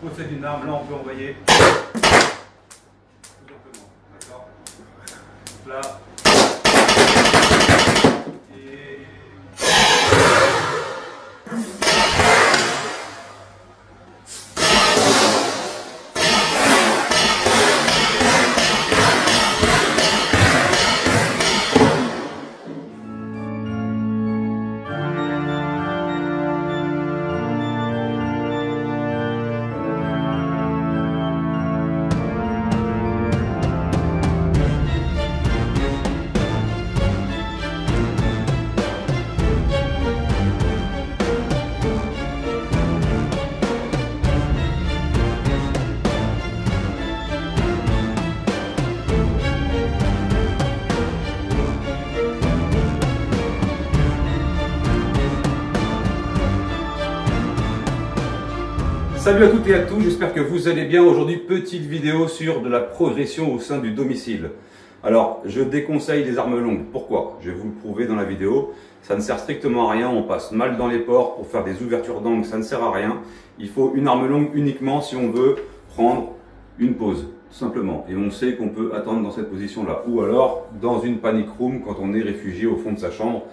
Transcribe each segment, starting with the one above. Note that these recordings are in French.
possède une arme, là on peut envoyer. Tout simplement, d'accord? Là. Et... Salut à toutes et à tous, j'espère que vous allez bien. Aujourd'hui, petite vidéo sur de la progression au sein du domicile. Alors, je déconseille les armes longues. Pourquoi? Je vais vous le prouver dans la vidéo. Ça ne sert strictement à rien, on passe mal dans les ports pour faire des ouvertures d'angle, ça ne sert à rien. Il faut une arme longue uniquement si on veut prendre une pause, tout simplement. Et on sait qu'on peut attendre dans cette position-là. Ou alors, dans une panic room, quand on est réfugié au fond de sa chambre,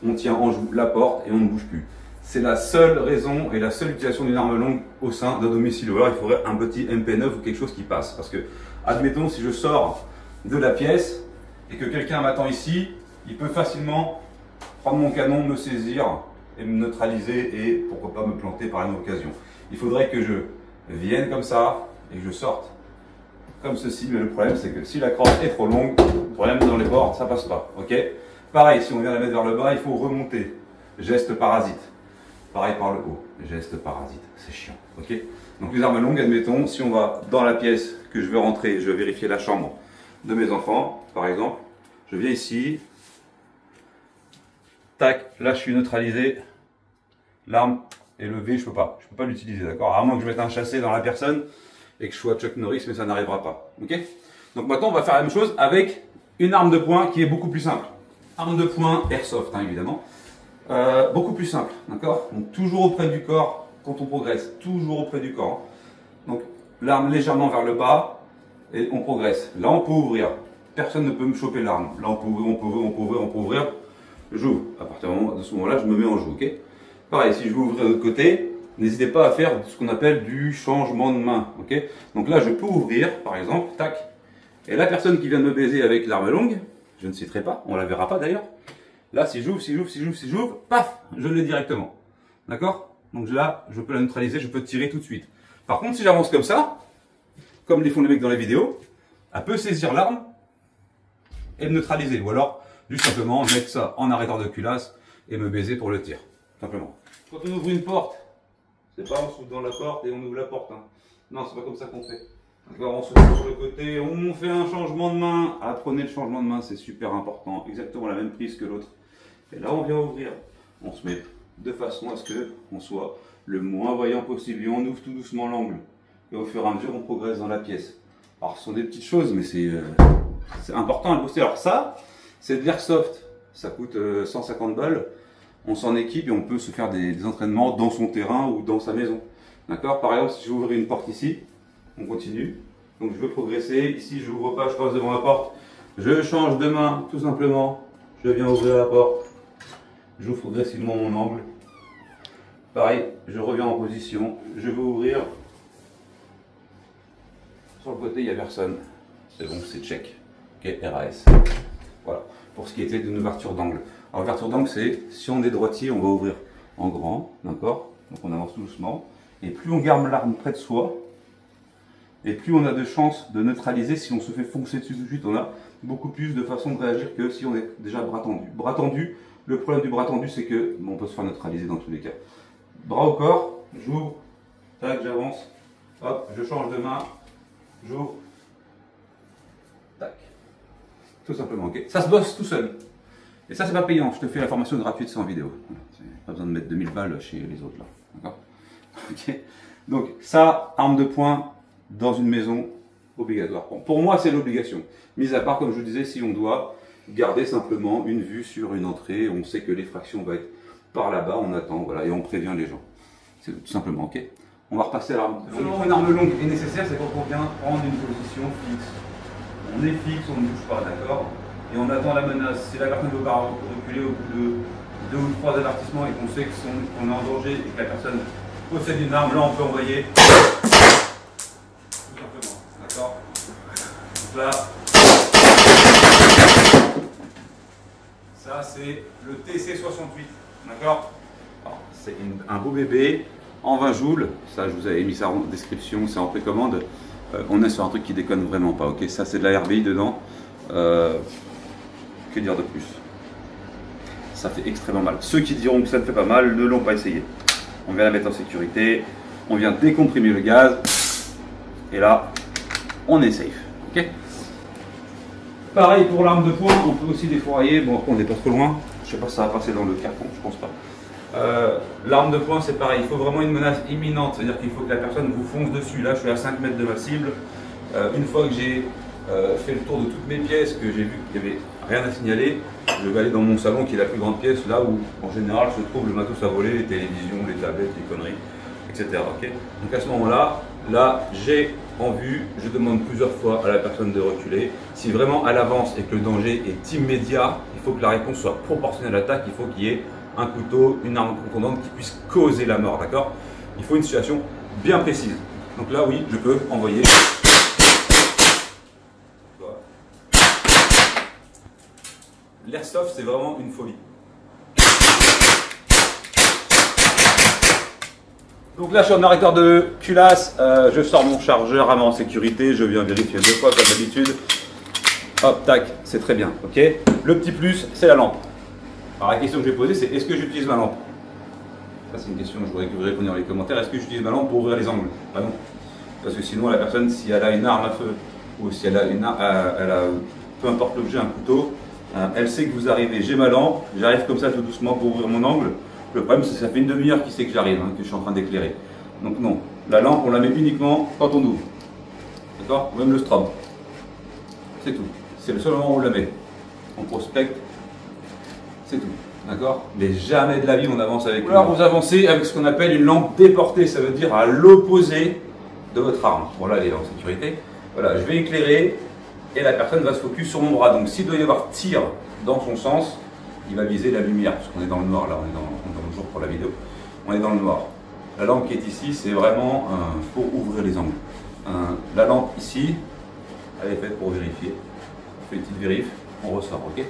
on tient en joue la porte et on ne bouge plus. C'est la seule raison et la seule utilisation d'une arme longue au sein d'un domicile. Ou alors il faudrait un petit MP9 ou quelque chose qui passe. Parce que, admettons, si je sors de la pièce et que quelqu'un m'attend ici, il peut facilement prendre mon canon, me saisir et me neutraliser et pourquoi pas me planter par une occasion. Il faudrait que je vienne comme ça et que je sorte comme ceci. Mais le problème, c'est que si la crosse est trop longue, le problème dans les portes, ça passe pas. Ok? Pareil, si on vient la mettre vers le bas, il faut remonter. Geste parasite. Pareil par le haut, geste parasite, c'est chiant, ok? Donc les armes longues, admettons, si on va dans la pièce que je veux rentrer, je vais vérifier la chambre de mes enfants, par exemple, je viens ici, tac, là je suis neutralisé, l'arme est levée, je peux pas l'utiliser, d'accord? À moins que je mette un chassé dans la personne et que je sois Chuck Norris, mais ça n'arrivera pas, ok? Donc maintenant on va faire la même chose avec une arme de poing qui est beaucoup plus simple. Arme de poing airsoft, hein, évidemment. Beaucoup plus simple, d'accord? Donc toujours auprès du corps quand on progresse, toujours auprès du corps. Donc l'arme légèrement vers le bas et on progresse. Là on peut ouvrir, personne ne peut me choper l'arme. Là on peut ouvrir, on peut ouvrir, on peut ouvrir, on peut ouvrir. J'ouvre. À partir de ce moment-là, je me mets en joue, ok? Pareil, si je veux ouvrir de l'autre côté, n'hésitez pas à faire ce qu'on appelle du changement de main, ok? Donc là je peux ouvrir, par exemple, tac. Et la personne qui vient de me baiser avec l'arme longue, je ne citerai pas, on la verra pas d'ailleurs. Là, si j'ouvre, paf, je l'ai directement. D'accord? Donc là, je peux la neutraliser, je peux tirer tout de suite. Par contre, si j'avance comme ça, comme les font les mecs dans les vidéos, elle peut saisir l'arme et le neutraliser. Ou alors, juste simplement mettre ça en arrêteur de culasse et me baiser pour le tir. Simplement. Quand on ouvre une porte, c'est pas on s'ouvre dans la porte et on ouvre la porte. Hein. Non, c'est pas comme ça qu'on fait. D'accord, on se met sur le côté, on fait un changement de main. Apprenez le changement de main, c'est super important. Exactement la même prise que l'autre. Et là, on vient ouvrir. On se met de façon à ce qu'on soit le moins voyant possible. Et on ouvre tout doucement l'angle. Et au fur et à mesure, on progresse dans la pièce. Alors, ce sont des petites choses, mais c'est important à le poster. Alors ça, c'est de l'airsoft. Ça coûte 150 balles. On s'en équipe et on peut se faire des entraînements dans son terrain ou dans sa maison. D'accord? Par exemple, si je veux ouvrir une porte ici, on continue. Donc je veux progresser. Ici, je n'ouvre pas, je passe devant la porte. Je change de main, tout simplement. Je viens ouvrir la porte. J'ouvre progressivement mon angle. Pareil, je reviens en position. Je veux ouvrir. Sur le côté, il n'y a personne. C'est bon, c'est check. Ok, RAS. Voilà. Pour ce qui était d'une ouverture d'angle. Alors, ouverture d'angle, c'est si on est droitier, on va ouvrir en grand. D'accord? Donc on avance tout doucement. Et plus on garde l'arme près de soi, et plus on a de chances de neutraliser. Si on se fait foncer dessus tout de suite, on a beaucoup plus de façons de réagir que si on est déjà bras tendu. Bras tendu, le problème du bras tendu, c'est que on peut se faire neutraliser dans tous les cas. Bras au corps, j'ouvre, tac, j'avance, hop, je change de main, j'ouvre, tac. Tout simplement, ok. Ça se bosse tout seul. Et ça, c'est pas payant. Je te fais la formation gratuite, c'est en vidéo. Pas besoin de mettre 2000 balles chez les autres là. D'accord? Ok. Donc, ça, arme de poing dans une maison, obligatoire. Bon, pour moi, c'est l'obligation. Mis à part, comme je vous disais, si on doit garder simplement une vue sur une entrée, on sait que l'effraction va être par là-bas, on attend, voilà, et on prévient les gens. C'est tout simplement, ok. On va repasser à l'arme. Seulement une arme longue est nécessaire, c'est quand on vient prendre une position fixe. On est fixe, on ne bouge pas, d'accord? Et on attend la menace. Si la personne ne veut pas reculer au bout de 2 ou 3 avertissements et qu'on sait qu'on est en danger et que la personne possède une arme, là on peut envoyer. Tout simplement, d'accord? Donc là, ça c'est le TC68, d'accord? C'est un beau bébé en 20 joules, ça je vous avais mis ça en description, c'est en précommande. On est sur un truc qui déconne vraiment pas, ok? Ça c'est de la RBI dedans. Que dire de plus? Ça fait extrêmement mal. Ceux qui diront que ça ne fait pas mal ne l'ont pas essayé. On vient la mettre en sécurité, on vient décomprimer le gaz, et là, on est safe, ok? Pareil pour l'arme de poing, on peut aussi défourailler. Bon, on n'est pas trop loin. Je sais pas si ça va passer dans le carton, je pense pas. L'arme de poing, c'est pareil. Il faut vraiment une menace imminente, c'est-à-dire qu'il faut que la personne vous fonce dessus. Là, je suis à 5 mètres de ma cible. Une fois que j'ai fait le tour de toutes mes pièces, que j'ai vu qu'il n'y avait rien à signaler, je vais aller dans mon salon qui est la plus grande pièce, là où en général se trouve le matos à voler, les télévisions, les tablettes, les conneries, etc. Okay, donc à ce moment-là, j'ai en vue, je demande plusieurs fois à la personne de reculer. Si vraiment elle avance et que le danger est immédiat, il faut que la réponse soit proportionnelle à l'attaque, il faut qu'il y ait un couteau, une arme contondante qui puisse causer la mort, d'accord? Il faut une situation bien précise. Donc là, oui, je peux envoyer. L'airsoft, c'est vraiment une folie. Donc là, je suis en arrêteur de culasse. Je sors mon chargeur à en sécurité. Je viens vérifier 2 fois comme d'habitude. Hop, tac, c'est très bien. Ok. Le petit plus, c'est la lampe. Alors la question que je vais poser, c'est est-ce que j'utilise ma lampe? Ça, c'est une question que je voudrais que vous répondiez dans les commentaires. Est-ce que j'utilise ma lampe pour ouvrir les angles? Ah non. Parce que sinon, la personne, si elle a une arme à feu ou si elle a peu importe l'objet, un couteau, elle sait que vous arrivez. J'ai ma lampe, j'arrive comme ça tout doucement pour ouvrir mon angle. Le problème, c'est que ça fait une demi-heure qu'il sait que j'arrive, que je suis en train d'éclairer. Donc non, la lampe, on la met uniquement quand on ouvre. D'accord? Même le strobe. C'est tout. C'est le seul moment où on la met. On prospecte. C'est tout. D'accord? Mais jamais de la vie on avance avec une lampe. Alors vous avancez avec ce qu'on appelle une lampe déportée. Ça veut dire à l'opposé de votre arme. Bon là, elle est en sécurité. Voilà, je vais éclairer et la personne va se focus sur mon bras. Donc s'il doit y avoir tir dans son sens, il va viser la lumière, parce qu'on est dans le noir là, on est dans le jour pour la vidéo, on est dans le noir. La lampe qui est ici, c'est vraiment pour ouvrir les angles. La lampe ici, elle est faite pour vérifier. On fait une petite vérif, on ressort, ok?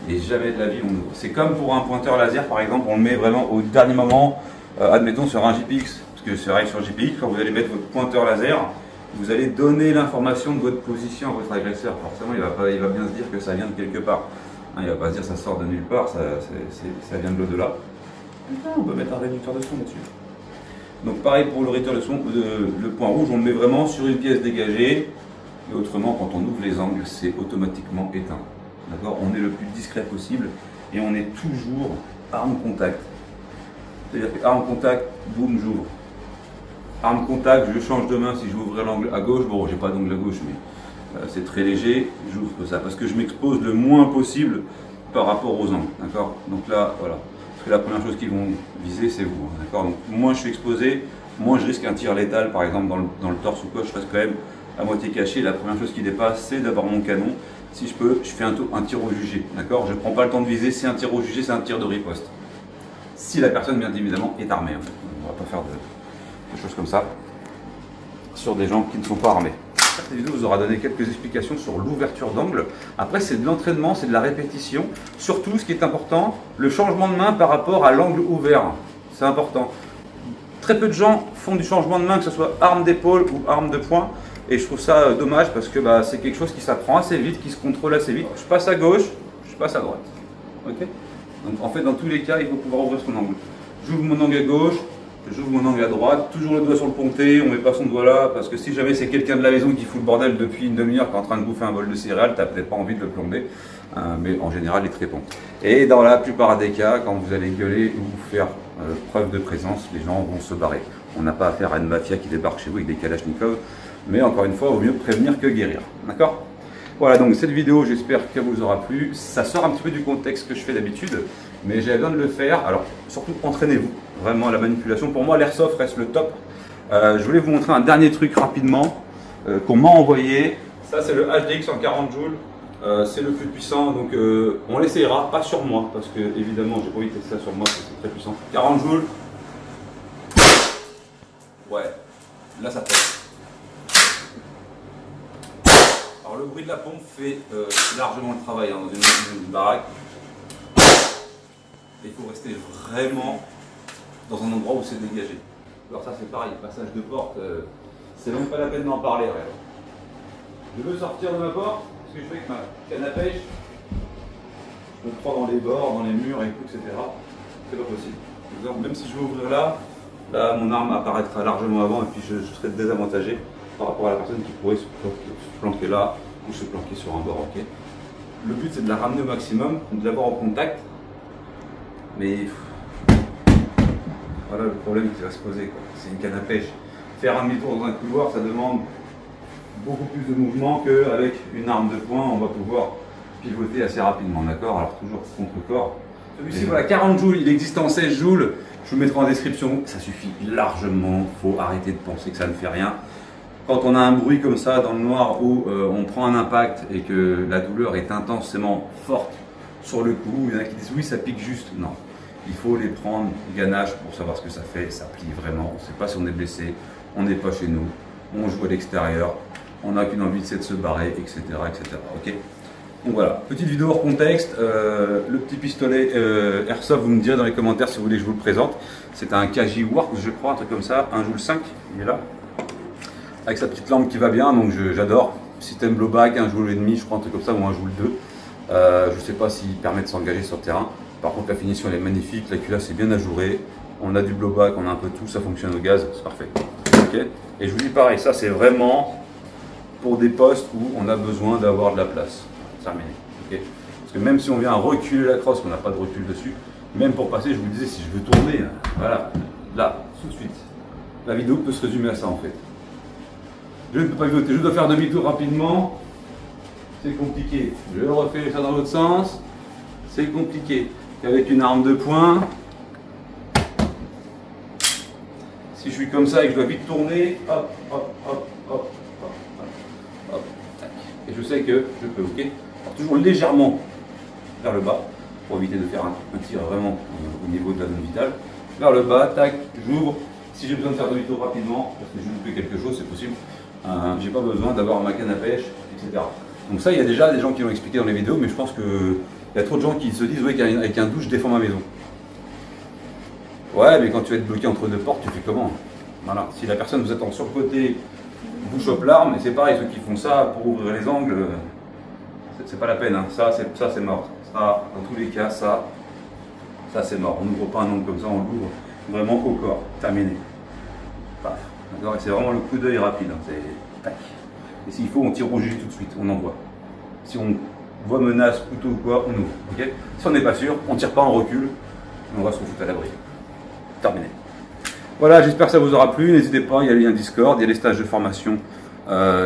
Et jamais de la vie on ouvre. C'est comme pour un pointeur laser par exemple, on le met vraiment au dernier moment, admettons sur un JPX, parce que c'est vrai sur JPX, quand vous allez mettre votre pointeur laser, vous allez donner l'information de votre position à votre agresseur. Forcément, il va bien se dire que ça vient de quelque part. Il ne va pas se dire que ça sort de nulle part, ça vient de l'au-delà. On peut mettre un réducteur de son là-dessus. Donc pareil pour le réducteur de son, le point rouge, on le met vraiment sur une pièce dégagée. Et autrement, quand on ouvre les angles, c'est automatiquement éteint. D'accord? On est le plus discret possible et on est toujours arme contact. C'est-à-dire que arme contact, boum, j'ouvre. Arme contact, je change de main si je veux ouvrir l'angle à gauche. Bon, j'ai pas d'angle à gauche, mais c'est très léger. J'ouvre ça parce que je m'expose le moins possible par rapport aux angles. D'accord? Donc là, voilà. Parce que la première chose qu'ils vont viser, c'est vous. D'accord? Donc moins je suis exposé, moins je risque un tir létal, par exemple dans le torse ou quoi. Je reste quand même à moitié caché. La première chose qui dépasse, c'est d'abord mon canon. Si je peux, je fais un tir au jugé. D'accord? Je ne prends pas le temps de viser. C'est un tir au jugé, c'est un tir de riposte. Si la personne, bien évidemment, est armée. En fait. On ne va pas faire des choses comme ça sur des gens qui ne sont pas armés. Cette vidéo vous aura donné quelques explications sur l'ouverture d'angle. Après, c'est de l'entraînement, c'est de la répétition. Surtout, ce qui est important, le changement de main par rapport à l'angle ouvert. C'est important. Très peu de gens font du changement de main, que ce soit arme d'épaule ou arme de poing. Et je trouve ça dommage parce que c'est quelque chose qui s'apprend assez vite, qui se contrôle assez vite. Je passe à gauche, je passe à droite. Ok? Donc en fait, dans tous les cas, il faut pouvoir ouvrir son angle. J'ouvre mon angle à gauche, j'ouvre mon angle à droite, toujours le doigt sur le ponté, on ne met pas son doigt là, parce que si jamais c'est quelqu'un de la maison qui fout le bordel depuis une demi-heure, qui est en train de bouffer un bol de céréales, tu n'as peut-être pas envie de le plomber, mais en général, il te répond. Et dans la plupart des cas, quand vous allez gueuler ou faire preuve de présence, les gens vont se barrer. On n'a pas affaire à une mafia qui débarque chez vous avec des kalachnikovs, mais encore une fois, il vaut mieux prévenir que guérir. D'accord ? Voilà, donc cette vidéo, j'espère qu'elle vous aura plu. Ça sort un petit peu du contexte que je fais d'habitude, mais j'avais besoin de le faire. Alors, surtout, entraînez-vous vraiment à la manipulation. Pour moi, l'airsoft reste le top. Je voulais vous montrer un dernier truc rapidement qu'on m'a envoyé. Ça c'est le HDX en 40 joules. C'est le plus puissant, donc on l'essayera, pas sur moi, parce que évidemment j'ai pas envie de tester ça sur moi, parce que c'est très puissant. 40 joules. Ouais, là ça pèse. Alors le bruit de la pompe fait largement le travail hein, dans une baraque. Et il faut rester vraiment dans un endroit où c'est dégagé. Alors ça c'est pareil, passage de porte, c'est même pas la peine d'en parler. Ouais. Je veux sortir de ma porte, ce que je fais avec ma canne à pêche, je me prends dans les bords, dans les murs et tout, etc. C'est pas possible. Donc, même si je veux ouvrir là, mon arme apparaîtra largement avant et puis je serai désavantagé par rapport à la personne qui pourrait se planquer là ou se planquer sur un bord. Okay. Le but c'est de la ramener au maximum, de l'avoir en contact. Mais voilà le problème qui va se poser. C'est une canne à pêche. Faire un demi-tour dans un couloir, ça demande beaucoup plus de mouvement qu'avec une arme de poing, on va pouvoir pivoter assez rapidement, d'accord? Alors toujours contre-corps. Celui-ci, voilà, 40 joules, il existe en 16 joules, je vous mettrai en description, ça suffit largement, il faut arrêter de penser que ça ne fait rien. Quand on a un bruit comme ça dans le noir où on prend un impact et que la douleur est intensément forte sur le coup, il y en a qui disent oui ça pique juste, non. Il faut les prendre ganache pour savoir ce que ça fait, ça plie vraiment, on ne sait pas si on est blessé, on n'est pas chez nous, on joue à l'extérieur. On n'a qu'une envie, c'est de se barrer, etc. etc. Okay, donc voilà, petite vidéo hors contexte. Le petit pistolet Airsoft, vous me direz dans les commentaires si vous voulez que je vous le présente. C'est un KJ Works, je crois, un truc comme ça, 1 joule 5, il est là. Avec sa petite lampe qui va bien, donc j'adore. Système blowback, 1 joule et demi, je crois, un truc comme ça, ou 1 joule 2. Je ne sais pas s'il permet de s'engager sur le terrain. Par contre, la finition elle est magnifique, la culasse est bien ajourée. On a du blowback, on a un peu tout, ça fonctionne au gaz, c'est parfait. Okay, et je vous dis pareil, ça c'est vraiment pour des postes où on a besoin d'avoir de la place. Terminé. Okay. Parce que même si on vient reculer la crosse, on n'a pas de recul dessus, même pour passer, je vous disais, si je veux tourner, voilà, là, tout de suite. La vidéo peut se résumer à ça en fait. Je ne peux pas pivoter, je dois faire demi-tour rapidement, c'est compliqué. Je refais ça dans l'autre sens, c'est compliqué. Avec une arme de poing, si je suis comme ça et que je dois vite tourner, hop, hop, hop, hop. Hop, et je sais que je peux, ok. Alors, toujours légèrement vers le bas pour éviter de faire un tir vraiment au niveau de la zone vitale. Vers le bas, tac, j'ouvre. Si j'ai besoin de faire demi-tour rapidement, parce que je loupé quelque chose, c'est possible. J'ai pas besoin d'avoir ma canne à pêche, etc. Donc ça, il y a déjà des gens qui l'ont expliqué dans les vidéos, mais je pense qu'il y a trop de gens qui se disent oui, qu'avec un douche, je défends ma maison. Ouais, mais quand tu vas être bloqué entre deux portes, tu fais comment? Voilà. Si la personne vous attend sur le côté, vous chope l'arme, et c'est pareil, ceux qui font ça pour ouvrir les angles, c'est pas la peine, hein. Ça c'est mort. Ça, dans tous les cas, ça c'est mort. On n'ouvre pas un ongle comme ça, on l'ouvre vraiment au corps. Terminé. Paf. D'accord. Et c'est vraiment le coup d'œil rapide. Hein. C'est tac. Et s'il faut, on tire au jus tout de suite, on envoie. Si on voit menace, couteau ou quoi, on ouvre. Okay, si on n'est pas sûr, on tire pas, on recule, et on va se foutre à l'abri. Terminé. Voilà, j'espère que ça vous aura plu. N'hésitez pas, il y a le lien Discord, il y a les stages de formation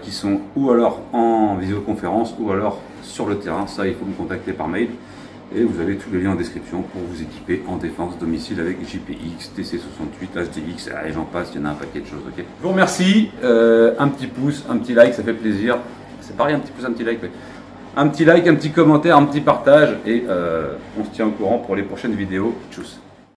qui sont ou alors en visioconférence ou alors sur le terrain. Ça, il faut me contacter par mail. Et vous avez tous les liens en description pour vous équiper en défense domicile avec JPX, TC68, HDX, et j'en passe, il y en a un paquet de choses. Okay, je vous remercie. Un petit pouce, un petit like, ça fait plaisir. C'est pareil, un petit pouce, un petit like. Ouais. Un petit like, un petit commentaire, un petit partage. Et on se tient au courant pour les prochaines vidéos. Tchuss.